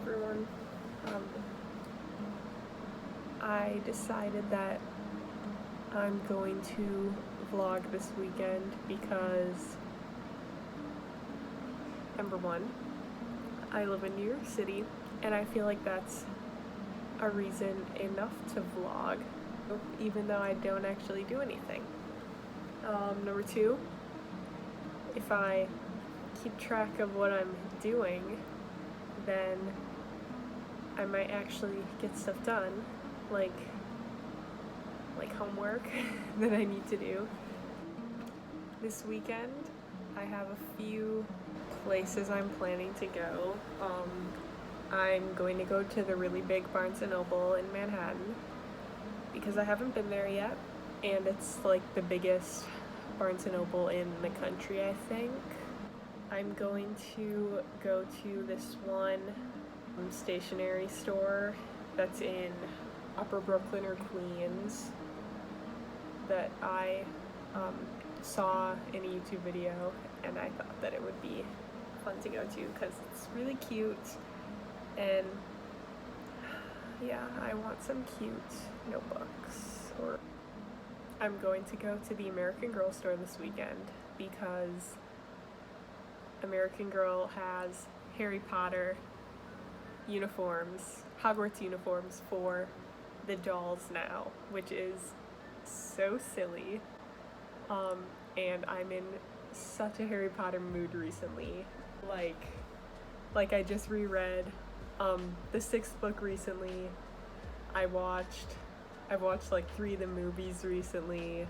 everyone. I decided that I'm going to vlog this weekend because, number one, I live in New York City and I feel like that's a reason enough to vlog, even though I don't actually do anything. Number two, if I keep track of what I'm doing, then I might actually get stuff done, like homework that I need to do. This weekend, I have a few places I'm planning to go. I'm going to go to the really big Barnes & Noble in Manhattan because I haven't been there yet, and it's like the biggest Barnes & Noble in the country, I think. I'm going to go to this one stationery store that's in Upper Brooklyn or Queens that I saw in a YouTube video, and I thought that it would be fun to go to because it's really cute, and yeah, I want some cute notebooks. Or I'm going to go to the American Girl store this weekend because American Girl has Harry Potter uniforms, Hogwarts uniforms for the dolls now, which is so silly. And I'm in such a Harry Potter mood recently. Like I just reread the 6th book recently. I've watched like 3 of the movies recently.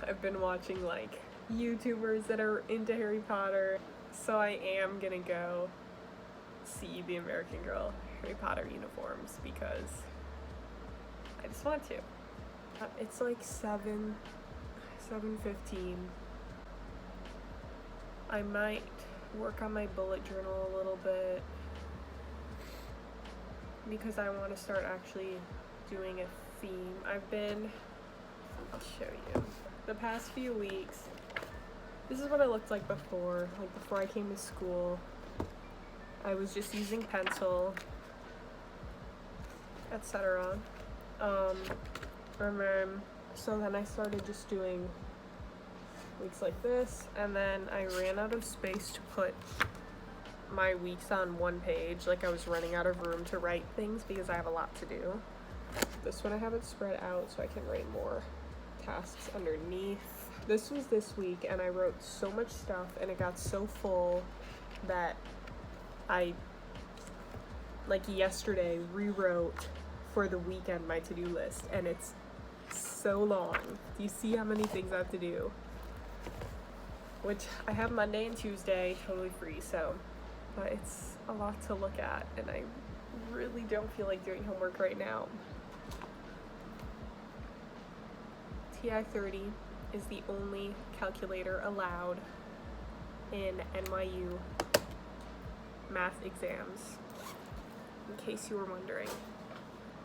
I've been watching like YouTubers that are into Harry Potter. So I am gonna go see the American Girl Harry Potter uniforms because I just want to. It's like 7:15. I might work on my bullet journal a little bit because I want to start actually doing a theme. I'll show you. The past few weeks, this is what I looked like before I came to school. I was just using pencil, etc. So then I started just doing weeks like this, and then I ran out of space to put my weeks on one page. Like I was running out of room to write things because I have a lot to do. This one I have it spread out so I can write more tasks underneath. This was this week, and I wrote so much stuff and it got so full that I, like yesterday, rewrote for the weekend my to-do list, and it's so long. Do you see how many things I have to do? Which I have Monday and Tuesday totally free, but it's a lot to look at, and I really don't feel like doing homework right now. TI-30 is the only calculator allowed in NYU math exams, in case you were wondering.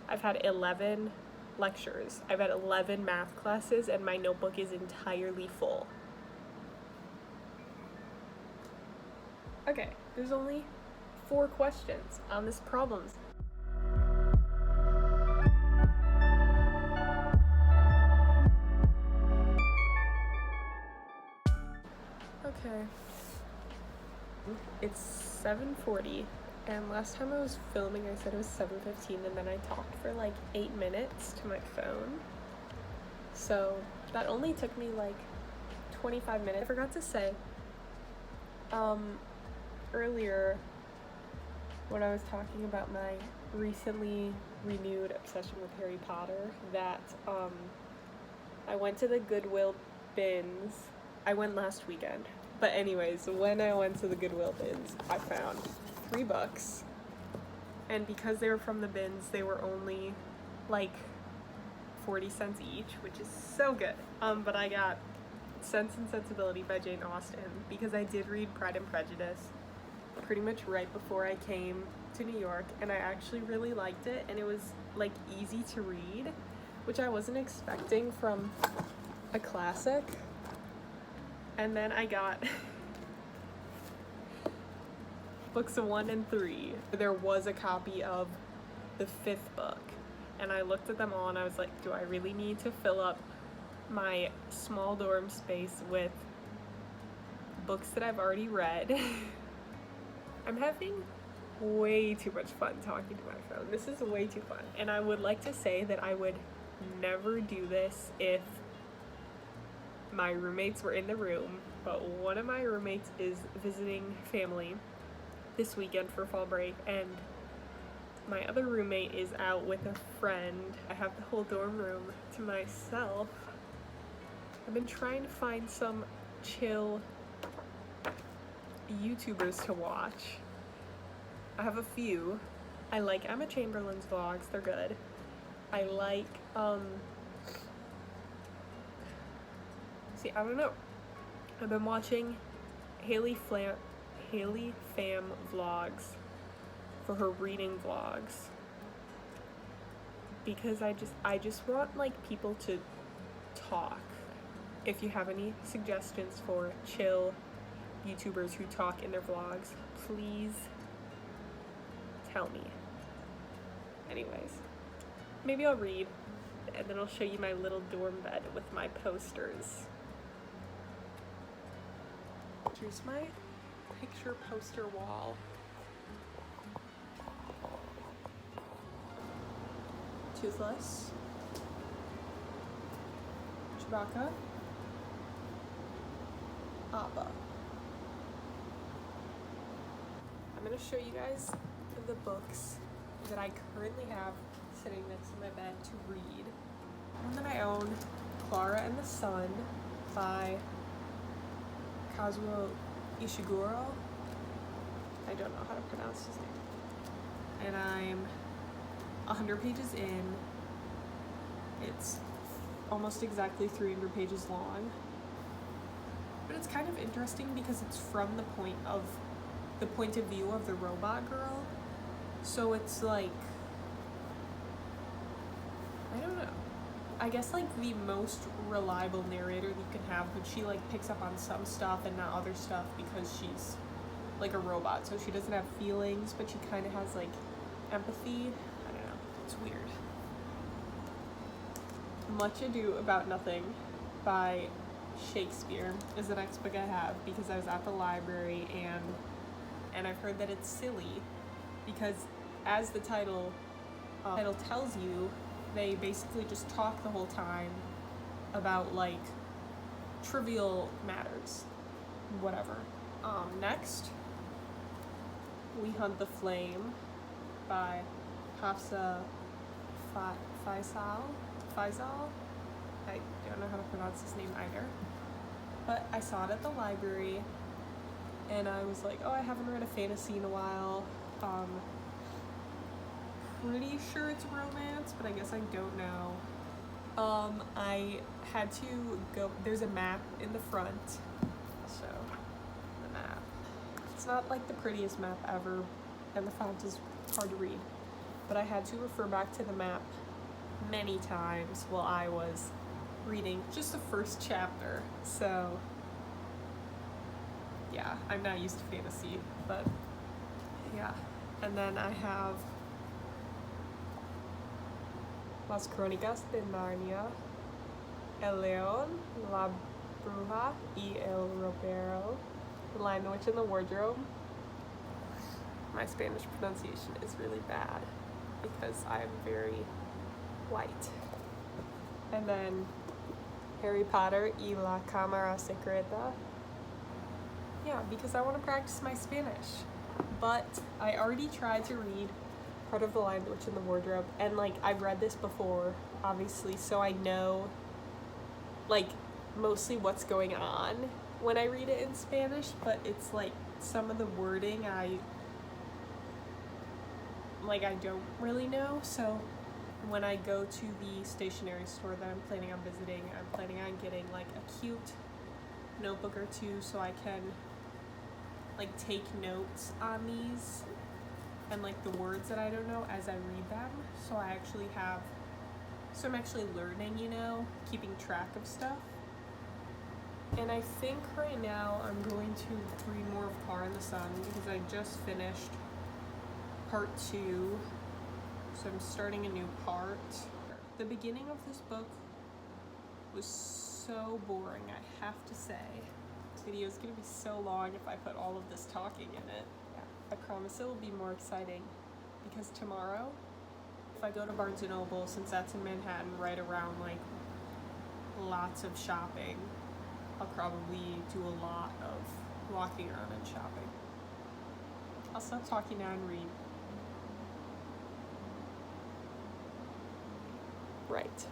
I've had 11 lectures. I've had 11 math classes, and my notebook is entirely full. Okay, there's only 4 questions on this problem. Okay. It's 7:40, and last time I was filming I said it was 7:15, and then I talked for like 8 minutes to my phone. So that only took me like 25 minutes. I forgot to say, earlier when I was talking about my recently renewed obsession with Harry Potter, that I went to the Goodwill bins. I went last weekend. But anyways, when I went to the Goodwill bins, I found 3 books. And because they were from the bins, they were only like 40 cents each, which is so good. But I got Sense and Sensibility by Jane Austen because I did read Pride and Prejudice pretty much right before I came to New York, and I actually really liked it, and it was like easy to read, which I wasn't expecting from a classic. And then I got books 1 and 3. There was a copy of the 5th book, and I looked at them all and I was like, do I really need to fill up my small dorm space with books that I've already read? I'm having way too much fun talking to my phone. This is way too fun. And I would like to say that I would never do this if my roommates were in the room, but one of my roommates is visiting family this weekend for fall break, and my other roommate is out with a friend. I have the whole dorm room to myself. I've been trying to find some chill YouTubers to watch. I have a few. I like Emma Chamberlain's vlogs, they're good. I like, I don't know. I've been watching Haley Pham vlogs for her reading vlogs because I just want like people to talk. If you have any suggestions for chill YouTubers who talk in their vlogs, please tell me. Anyways, maybe I'll read and then I'll show you my little dorm bed with my posters. Here's my picture poster wall. Toothless, Chewbacca, Appa. I'm gonna show you guys the books that I currently have sitting next to my bed to read. One that I own, Klara and the Sun by Kazuo Ishiguro. I don't know how to pronounce his name. And I'm 100 pages in. It's almost exactly 300 pages long. But it's kind of interesting because it's from the point of view of the robot girl. So it's like, I don't know. I guess like the most reliable narrator you can have, but she like picks up on some stuff and not other stuff because she's like a robot. So she doesn't have feelings, but she kind of has like empathy. I don't know. It's weird. Much Ado About Nothing by Shakespeare is the next book I have because I was at the library and I've heard that it's silly because as the title tells you, they basically just talk the whole time about like trivial matters, whatever. Next, We Hunt the Flame by Hafsah Faizal. I don't know how to pronounce his name either. But I saw it at the library and I was like, oh, I haven't read a fantasy in a while. Pretty sure it's romance, but I guess I don't know. I had to go, there's a map in the front. So, the map. It's not like the prettiest map ever, and the font is hard to read. But I had to refer back to the map many times while I was reading just the first chapter. So, yeah, I'm not used to fantasy, but yeah. And then I have Las Crónicas de Narnia, El León, La Bruja y el Ropero, The Lion, the Witch, and the Wardrobe. My Spanish pronunciation is really bad because I am very white. And then Harry Potter y la Cámara Secreta. Yeah, because I want to practice my Spanish. But I already tried to read part of The Lion, the Witch, and the Wardrobe, and like I've read this before, obviously, so I know like mostly what's going on when I read it in Spanish, but it's like some of the wording I don't really know. So when I go to the stationery store that I'm planning on visiting, I'm planning on getting like a cute notebook or two so I can like take notes on these and like the words that I don't know as I read them. So I'm actually learning, keeping track of stuff. And I think right now I'm going to read more of Klara in the Sun because I just finished part 2, so I'm starting a new part. The beginning of this book was so boring, I have to say. This video is going to be so long if I put all of this talking in it. I promise it will be more exciting because tomorrow, if I go to Barnes & Noble, since that's in Manhattan, right around like lots of shopping, I'll probably do a lot of walking around and shopping. I'll stop talking now and read. Right.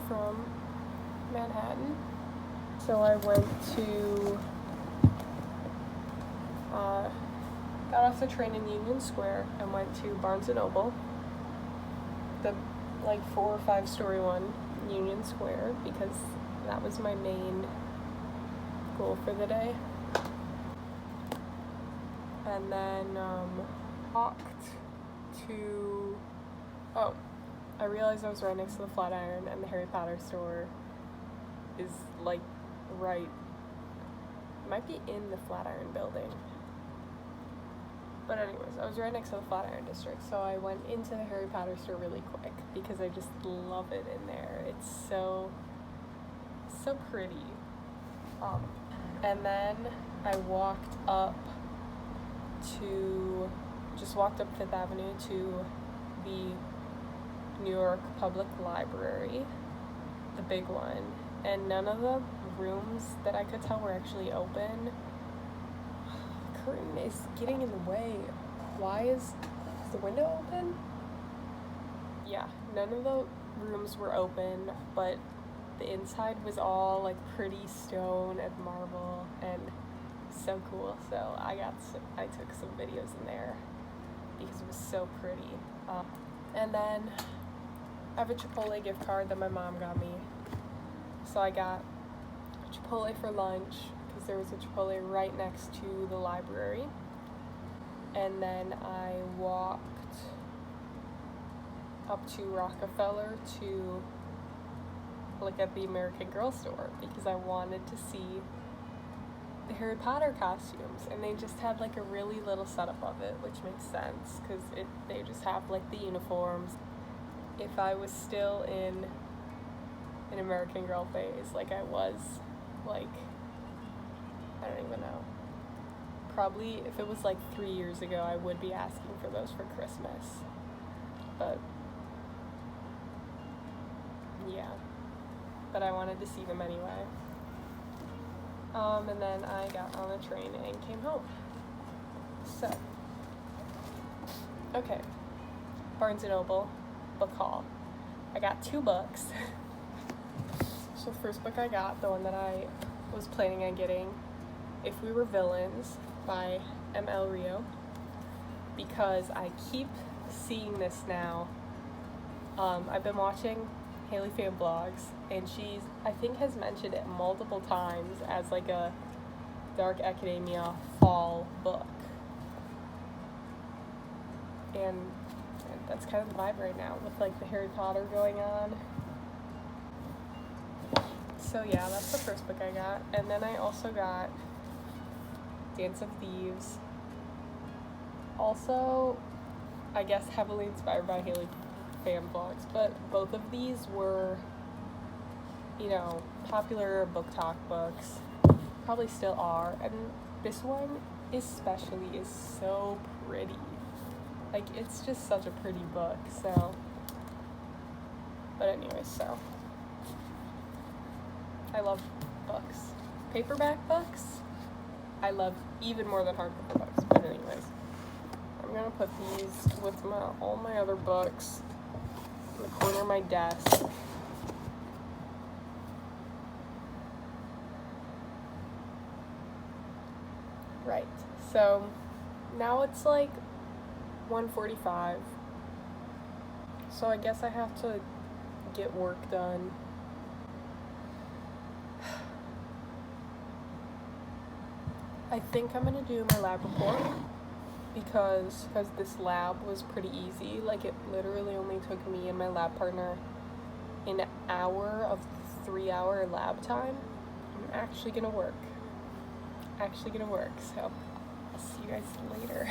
from Manhattan. So I went to, got off the train in Union Square and went to Barnes & Noble, the like 4 or 5 story one, Union Square, because that was my main goal for the day. And then walked to, I realized I was right next to the Flatiron, and the Harry Potter store is like right, it might be in the Flatiron building. But anyways, I was right next to the Flatiron district, so I went into the Harry Potter store really quick because I just love it in there. It's so pretty. And then I walked up Fifth Avenue to the New York Public Library, the big one, and none of the rooms that I could tell were actually open. The curtain is getting in the way. Why is the window open? Yeah, none of the rooms were open, but the inside was all like pretty stone and marble and so cool. So I took some videos in there because it was so pretty. And then I have a Chipotle gift card that my mom got me. So I got Chipotle for lunch because there was a Chipotle right next to the library. And then I walked up to Rockefeller to look at the American Girl store because I wanted to see the Harry Potter costumes, and they just had like a really little setup of it, which makes sense because they just have like the uniforms. If I was still in an American Girl phase, like I was, like, I don't even know. Probably if it was like 3 years ago, I would be asking for those for Christmas. But yeah, but I wanted to see them anyway. And then I got on the train and came home. So, okay, Barnes & Noble, book haul. I got 2 books. So the first book I got, the one that I was planning on getting, If We Were Villains by M.L. Rio, because I keep seeing this now. I've been watching Haley fan blogs, and she's, I think, has mentioned it multiple times as like a dark academia fall book, and that's kind of the vibe right now with like the Harry Potter going on. So yeah, that's the first book I got. And then I also got Dance of Thieves, also I guess heavily inspired by Haley fan blogs, but both of these were, you know, popular book talk books, probably still are, and this one especially is so pretty. Like, it's just such a pretty book. So, but anyway, so I love books. Paperback books I love even more than hardcover books. But anyways, I'm gonna put these with all my other books in the corner of my desk. Right, so now it's like 1:45, so I guess I have to get work done. I think I'm gonna do my lab report because this lab was pretty easy. Like, it literally only took me and my lab partner an hour of 3-hour lab time. I'm actually gonna work. So I'll see you guys later.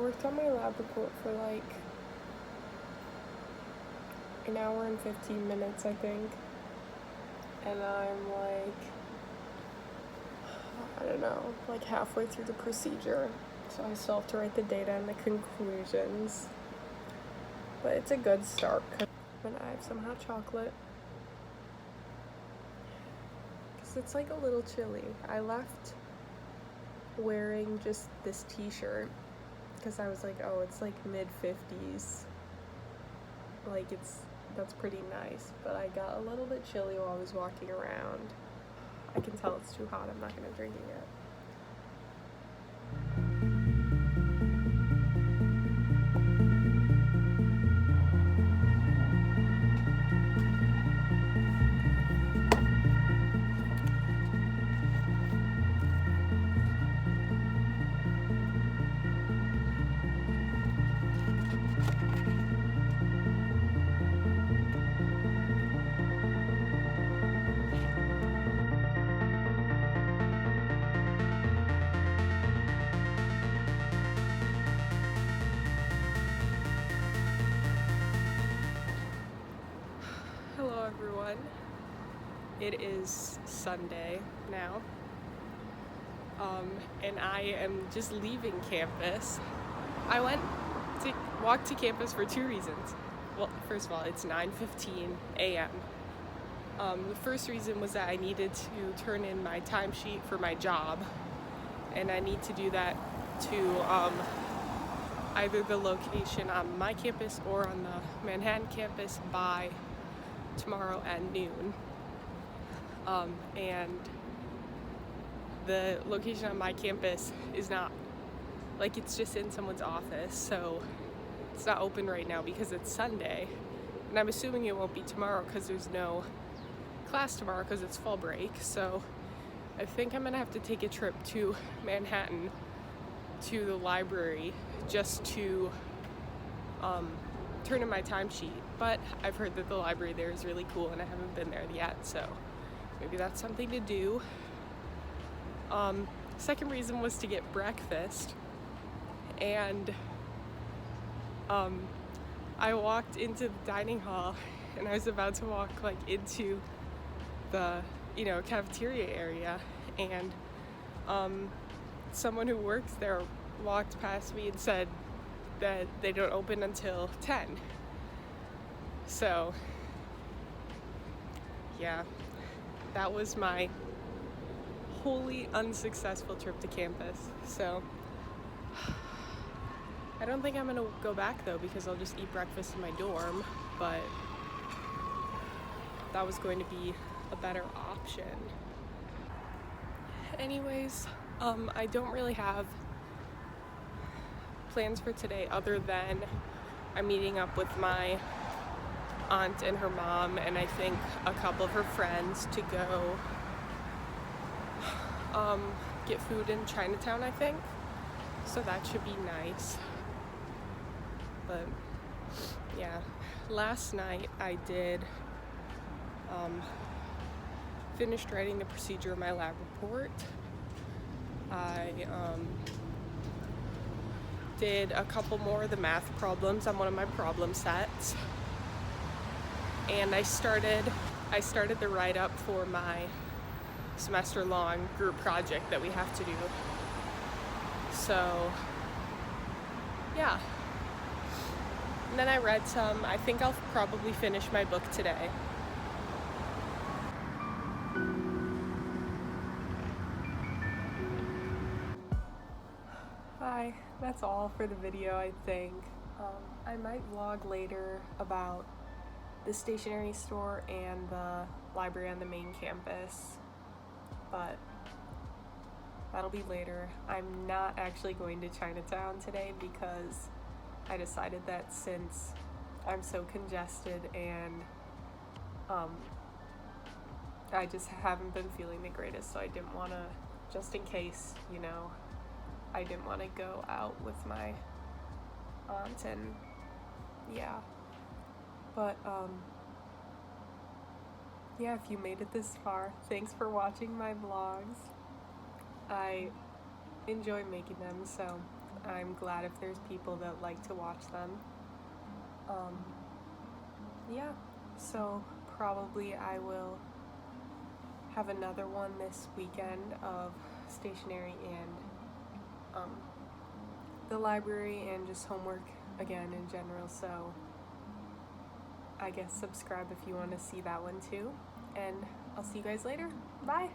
worked on my lab report for like an hour and 15 minutes, I think. And I'm like, I don't know, like halfway through the procedure. So I still have to write the data and the conclusions. But it's a good start. And I have some hot chocolate. Because it's like a little chilly. I left wearing just this t-shirt because I was like, oh, it's like mid-50s. Like that's pretty nice. But I got a little bit chilly while I was walking around. I can tell it's too hot. I'm not gonna drink it yet. Hello everyone. It is Sunday now. And I am just leaving campus. I went to walk to campus for two reasons. Well, first of all, it's 9:15 a.m. The first reason was that I needed to turn in my timesheet for my job, and I need to do that to either the location on my campus or on the Manhattan campus by tomorrow at noon. And the location on my campus is not, like, it's just in someone's office, so it's not open right now because it's Sunday. And I'm assuming it won't be tomorrow because there's no class tomorrow because it's fall break. So I think I'm gonna have to take a trip to Manhattan to the library just to turn in my timesheet. But I've heard that the library there is really cool and I haven't been there yet, so maybe that's something to do. Second reason was to get breakfast, and I walked into the dining hall and I was about to walk like into the cafeteria area, and someone who works there walked past me and said that they don't open until 10. So yeah, that was my wholly unsuccessful trip to campus. So I don't think I'm gonna go back though, because I'll just eat breakfast in my dorm, but that was going to be a better option. Anyways, I don't really have plans for today other than I'm meeting up with my aunt and her mom and I think a couple of her friends to go get food in Chinatown, I think. So that should be nice. But yeah, last night I did finished writing the procedure of my lab report. I did a couple more of the math problems on one of my problem sets, and I started the write-up for my semester-long group project that we have to do. So yeah, and then I read some. I think I'll probably finish my book today. Hi, that's all for the video, I think. I might vlog later about the stationery store and the library on the main campus, but that'll be later. I'm not actually going to Chinatown today because I decided that since I'm so congested and I just haven't been feeling the greatest, so I didn't want to, just in case, I didn't want to go out with my aunt, and yeah. But yeah, if you made it this far, thanks for watching my vlogs. I enjoy making them, so I'm glad if there's people that like to watch them. Yeah, so probably I will have another one this weekend of stationery and the library and just homework again in general, so I guess subscribe if you want to see that one too. And I'll see you guys later. Bye!